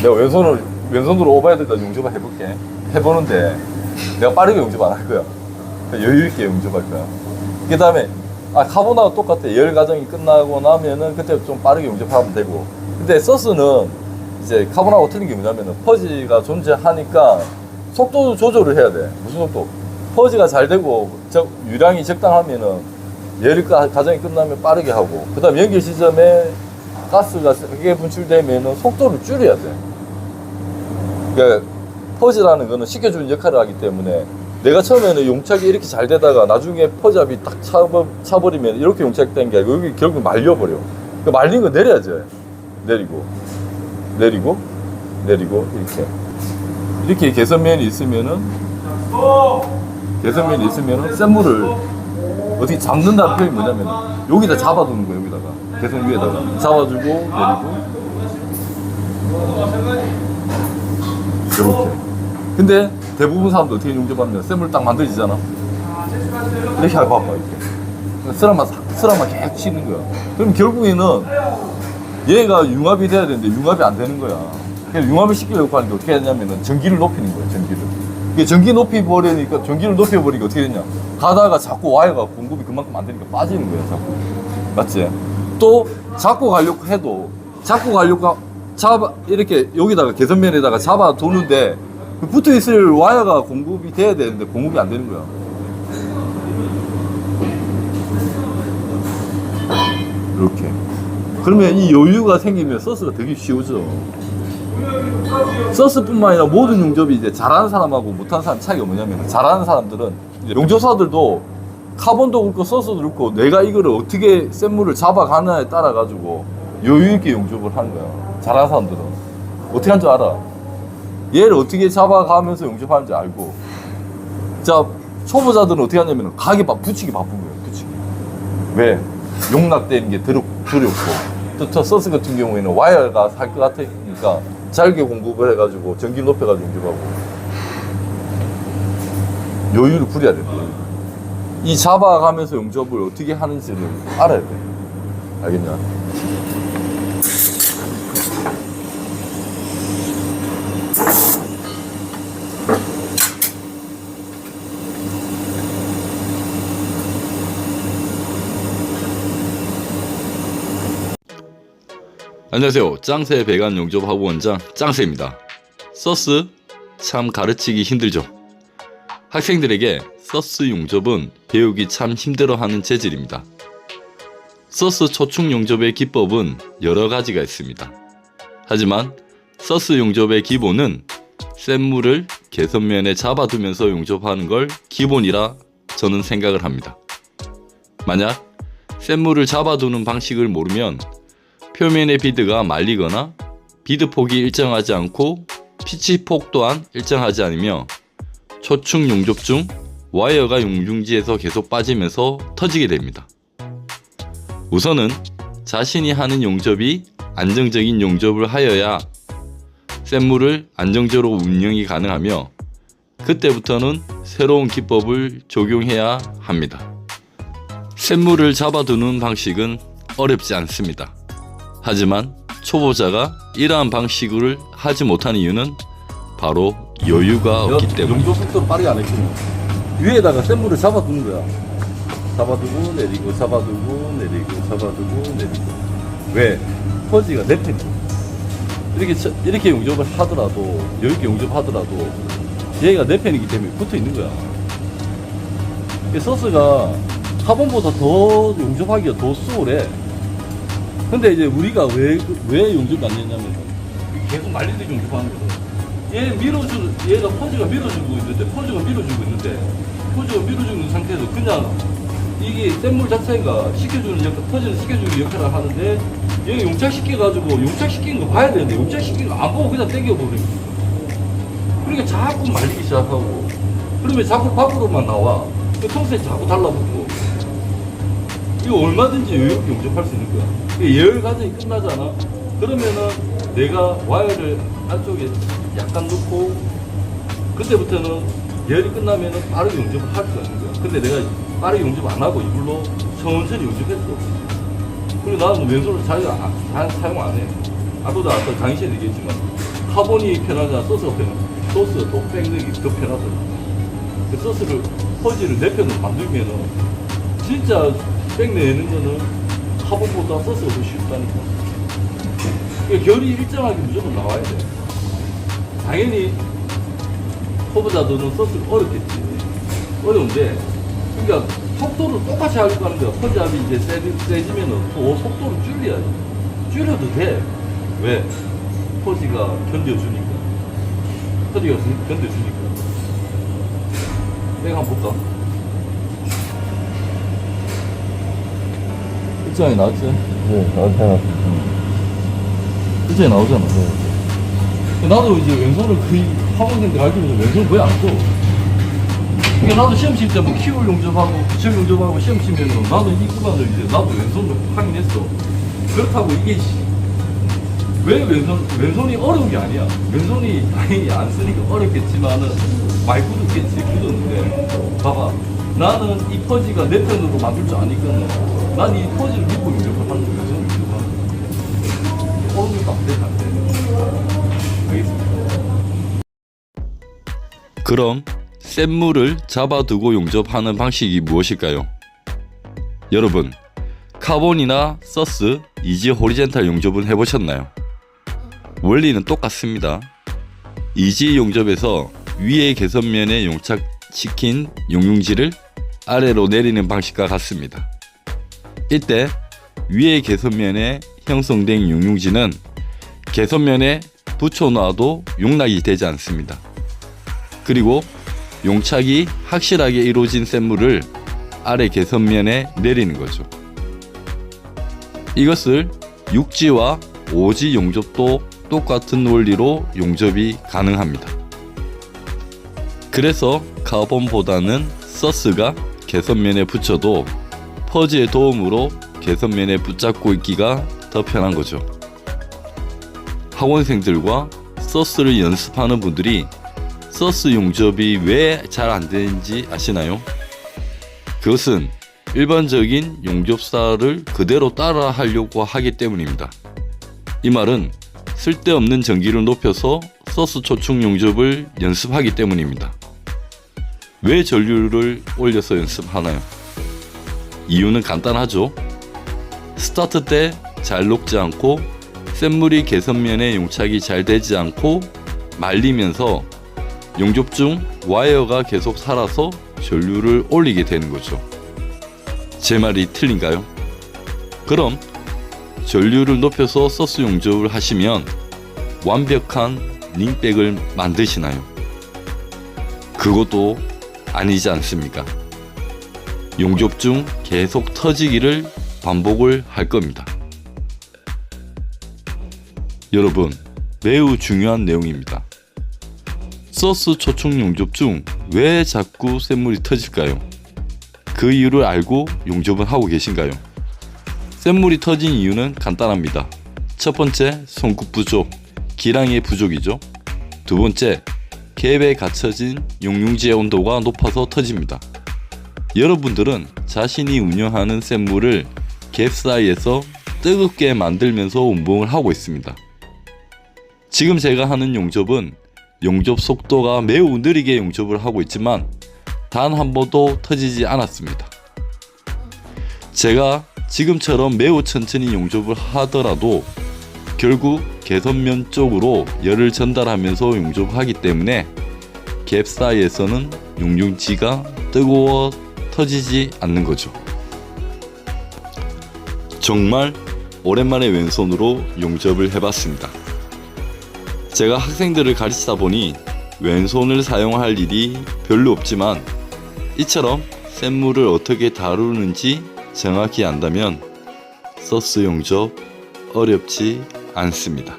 내가 왼손으로 오버헤드까지 용접을 해볼게. 해보는데 내가 빠르게 용접 안 할 거야. 여유 있게 용접할 거야. 그 다음에 카보나와 똑같아. 열 과정이 끝나고 나면은 그때 좀 빠르게 용접하면 되고. 근데 서스는 이제 카보나하고 틀린 게 뭐냐면은 퍼지가 존재하니까 속도 조절을 해야 돼. 무슨 속도? 퍼지가 잘 되고 유량이 적당하면은 열 과정이 끝나면 빠르게 하고, 그 다음 연결 시점에 가스가 세게 분출되면은 속도를 줄여야 돼. 그러니까 퍼지라는 거는 식혀주는 역할을 하기 때문에 내가 처음에는 용착이 이렇게 잘 되다가 나중에 퍼잡이 딱 차버리면 이렇게 용착된 게 아니고 여기 결국 말려버려. 그 말린 거 내려야죠. 내리고 이렇게 개선면이 있으면은 센 물을 어떻게 잡는다는 표현이 뭐냐면 여기다 잡아두는 거예요. 여기다가 개선 위에다가 잡아주고 내리고 이렇게. 근데 대부분 사람들 어떻게 용접하면 샘물 딱 만들어지잖아. 이렇게 하고 봐봐. 이렇게 쓰라만 계속 치는 거야. 그럼 결국에는 얘가 융합이 돼야 되는데 융합이 안 되는 거야. 그래서 융합을 시키려고 하는데 어떻게 하냐면은 전기를 높이는 거야. 전기 높여버리니까 어떻게 되냐, 가다가 자꾸 와이어가 공급이 그만큼 안 되니까 빠지는 거야. 자꾸. 맞지? 또 잡고 가려고 해도 이렇게 여기다가 개선면에다가 잡아 두는데 붙어 있을 와이어가 공급이 돼야 되는데 공급이 안 되는 거야. 이렇게. 그러면 이 여유가 생기면 서스가 되게 쉬워져. 서스뿐만 아니라 모든 용접이 이제 잘하는 사람하고 못하는 사람 차이가 뭐냐면, 잘하는 사람들은 용접사들도 카본도 그렇고 서스도 그렇고 내가 이거를 어떻게 센 물을 잡아가느냐에 따라 가지고 여유 있게 용접을 하는 거야. 잘하는 사람들은 어떻게 하는 줄 알아. 얘를 어떻게 잡아가면서 용접하는지 알고. 자, 초보자들은 어떻게 하냐면 가게 붙이기 바쁜 거예요. 붙이기. 왜? 용납되는 게 두렵고. 또 저 서스 같은 경우에는 와이어가 살 것 같으니까 잘게 공급을 해가지고 전기를 높여가지고 용접하고. 여유를 부려야 된다. 이 잡아가면서 용접을 어떻게 하는지를 알아야 돼. 알겠냐? 안녕하세요. 짱새 배관 용접 학원장 짱새입니다. 서스 참 가르치기 힘들죠. 학생들에게 서스 용접은 배우기 참 힘들어하는 재질입니다. 서스 초축 용접의 기법은 여러 가지가 있습니다. 하지만 서스 용접의 기본은 센 물을 개선면에 잡아두면서 용접하는 걸 기본이라 저는 생각을 합니다. 만약 센 물을 잡아두는 방식을 모르면 표면의 비드가 말리거나 비드 폭이 일정하지 않고 피치 폭 또한 일정하지 않으며 초축 용접 중 와이어가 용중지에서 계속 빠지면서 터지게 됩니다. 우선은 자신이 하는 용접이 안정적인 용접을 하여야 센 물을 안정적으로 운영이 가능하며 그때부터는 새로운 기법을 적용해야 합니다. 센 물을 잡아두는 방식은 어렵지 않습니다. 하지만 초보자가 이러한 방식을 하지 못하는 이유는 바로 여유가 없기 때문에. 용접 속도를 빠르게 안 했거든. 위에다가 센 물을 잡아두는 거야. 잡아두고 내리고 잡아두고 내리고. 왜? 퍼지가 내 편이야. 이렇게 용접을 하더라도, 여유 있게 용접하더라도 얘가 내 편이기 때문에 붙어 있는 거야. 이 서스가 카본보다 더 용접하기가 더 수월해. 근데 이제 우리가 왜 용접이 안 되냐면 계속 말리듯이 용접하는 거거든. 얘가 퍼즈가 밀어주고 있는데 퍼즈가 밀어주고 있는 상태에서 그냥 이게 센물 자체가 식혀주는 역할, 퍼즈는 식혀주는 역할을 하는데 얘가 용착시켜가지고 용착시키는 거 봐야 되는데 용착시키는 거 안 보고 그냥 땡겨버리는 거야. 그러니까 자꾸 말리기 시작하고 그러면 자꾸 밖으로만 나와. 통수에 자꾸 달라붙고. 이거 얼마든지 여유롭게 용접할 수 있는 거야. 예열 과정이 끝나잖아. 그러면은 내가 와이어를 안쪽에 약간 넣고 그때부터는 예열이 끝나면은 빠르게 용접을 할 수가 있는 거야. 근데 내가 빠르게 용접 안 하고 이걸로 천천히 용접했어. 그리고 나는 왼손을 잘 사용 안 해. 아까도 아까 강의 시간에 얘기했지만 카본이 편하잖아. 소스가 편하잖아. 소스 더 뺑내기 더 편하잖아. 그 소스를 퍼지를 내 편으로 만들면은 진짜 뺑내는 거는 카본보다 소스가 더 쉽다니까. 그러니까 결이 일정하게 무조건 나와야 돼. 당연히 초보자들은 소스가 어렵겠지. 어려운데, 그러니까 속도를 똑같이 하려고 하는 거야. 퍼지압이 이제 세지면은 또 속도를 줄여야지. 줄여도 돼. 왜? 퍼지가 견뎌주니까. 퍼지가 견뎌주니까. 내가 한번 볼까? 일정이 나왔지? 네, 나한테 일정이 나오잖아. 나도 이제 왼손을 거의 학원생들 가르치면서 왼손을 거의 안 써. 그러니까 나도 시험 칠 때 뭐 키울 용접하고 기출 용접하고 시험 치면은 나도 이 구간을 이제 나도 왼손으로 하긴 했어. 그렇다고 이게 왜 왼손이 어려운 게 아니야. 왼손이 당연히 안 쓰니까 어렵겠지만은 많이 굳었겠지. 굳었는데 봐봐. 나는 이 퍼지가 내 편으로 만들 줄 아니까는 난 이 퍼지를 믿고 용접을 하는 거야. 왼손을 용접하는 거야. 어려운 것도 안 돼. 알겠습니다. 그럼 샘물을 잡아두고 용접하는 방식이 무엇일까요? 여러분, 카본이나 서스, 이지 호리젠탈 용접은 해보셨나요? 원리는 똑같습니다. 이지 용접에서 위의 개선면에 용착시킨 용융지를 아래로 내리는 방식과 같습니다. 이때 위의 개선면에 형성된 용융지는 개선면에 붙여놔도 용락이 되지 않습니다. 그리고 용착이 확실하게 이루어진 샘물을 아래 개선면에 내리는 거죠. 이것을 6지와 5지 용접도 똑같은 원리로 용접이 가능합니다. 그래서 카본보다는 서스가 개선면에 붙여도 퍼지의 도움으로 개선면에 붙잡고 있기가 더 편한 거죠. 학원생들과 서스를 연습하는 분들이 서스 용접이 왜 잘 안 되는지 아시나요? 그것은 일반적인 용접사를 그대로 따라 하려고 하기 때문입니다. 이 말은 쓸데없는 전기를 높여서 서스 초축 용접을 연습하기 때문입니다. 왜 전류를 올려서 연습하나요? 이유는 간단하죠. 스타트 때 잘 녹지 않고 샘물이 개선면에 용착이 잘 되지 않고 말리면서 용접 중 와이어가 계속 살아서 전류를 올리게 되는 거죠. 제 말이 틀린가요? 그럼 전류를 높여서 서스 용접을 하시면 완벽한 링백을 만드시나요? 그것도 아니지 않습니까? 용접 중 계속 터지기를 반복을 할 겁니다. 여러분, 매우 중요한 내용입니다. 서스 초축 용접 중 왜 자꾸 샘물이 터질까요? 그 이유를 알고 용접을 하고 계신가요? 샘물이 터진 이유는 간단합니다. 첫 번째, 송급 부족, 기량의 부족이죠. 두 번째, 갭에 갇혀진 용융지의 온도가 높아서 터집니다. 여러분들은 자신이 운영하는 샘물을 갭 사이에서 뜨겁게 만들면서 운봉을 하고 있습니다. 지금 제가 하는 용접은 용접 속도가 매우 느리게 용접을 하고 있지만 단 한 번도 터지지 않았습니다. 제가 지금처럼 매우 천천히 용접을 하더라도 결국 개선면 쪽으로 열을 전달하면서 용접하기 때문에 갭 사이에서는 용융지가 뜨거워 터지지 않는 거죠. 정말 오랜만에 왼손으로 용접을 해봤습니다. 제가 학생들을 가르치다 보니 왼손을 사용할 일이 별로 없지만 이처럼 샘물을 어떻게 다루는지 정확히 안다면 서스 용접 어렵지 않습니다.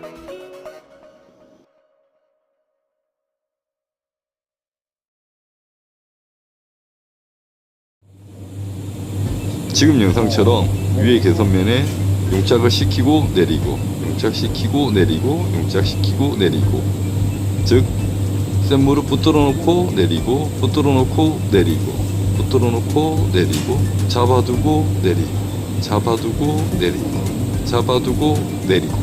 지금 영상처럼 위의 개선면에 용착을 시키고 내리고 용착시키고 내리고 용착시키고 내리고, 즉 샘물을 붙들어 놓고 내리고 붙들어 놓고 내리고 붙들어 놓고 내리고 잡아두고 내리고 잡아두고 내리고 잡아두고 내리고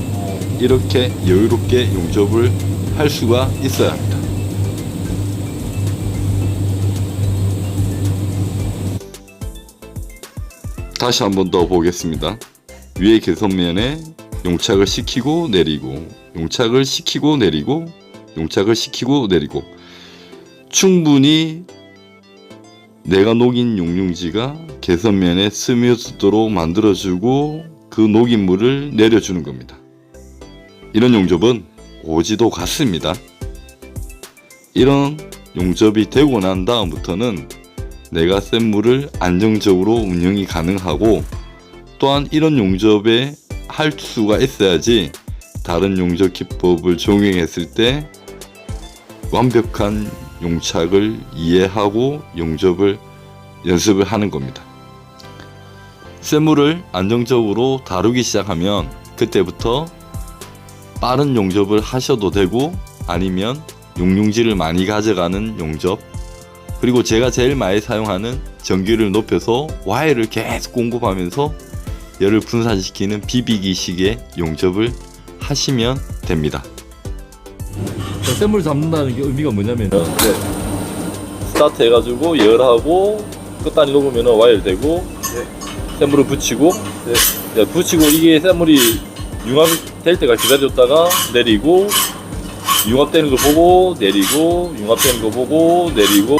이렇게 여유롭게 용접을 할 수가 있어야 합니다. 다시 한번 더 보겠습니다. 위에 개선면에 용착을 시키고 내리고, 용착을 시키고 내리고, 용착을 시키고 내리고, 충분히 내가 녹인 용융지가 개선면에 스며들도록 만들어주고 그 녹인 물을 내려주는 겁니다. 이런 용접은 오지도 같습니다. 이런 용접이 되고 난 다음부터는 내가 센 물을 안정적으로 운영이 가능하고, 또한 이런 용접에 할 수가 있어야지 다른 용접 기법을 적용했을 때 완벽한 용착을 이해하고 용접을 연습을 하는 겁니다. 센 물을 안정적으로 다루기 시작하면 그때부터 빠른 용접을 하셔도 되고, 아니면 용융지를 많이 가져가는 용접, 그리고 제가 제일 많이 사용하는 전기를 높여서 와이어를 계속 공급하면서 열을 분산시키는 비비기식의 용접을 하시면 됩니다. 센 물을 잡는다는 게 의미가 뭐냐면 스타트 해가지고 열하고 끝단이 녹으면 와이어를 대고 센 물을 붙이고 붙이고 이게 센 물이 융합될 때가 기다렸다가 내리고 융합되는 거 보고 내리고 융합되는 거 보고 내리고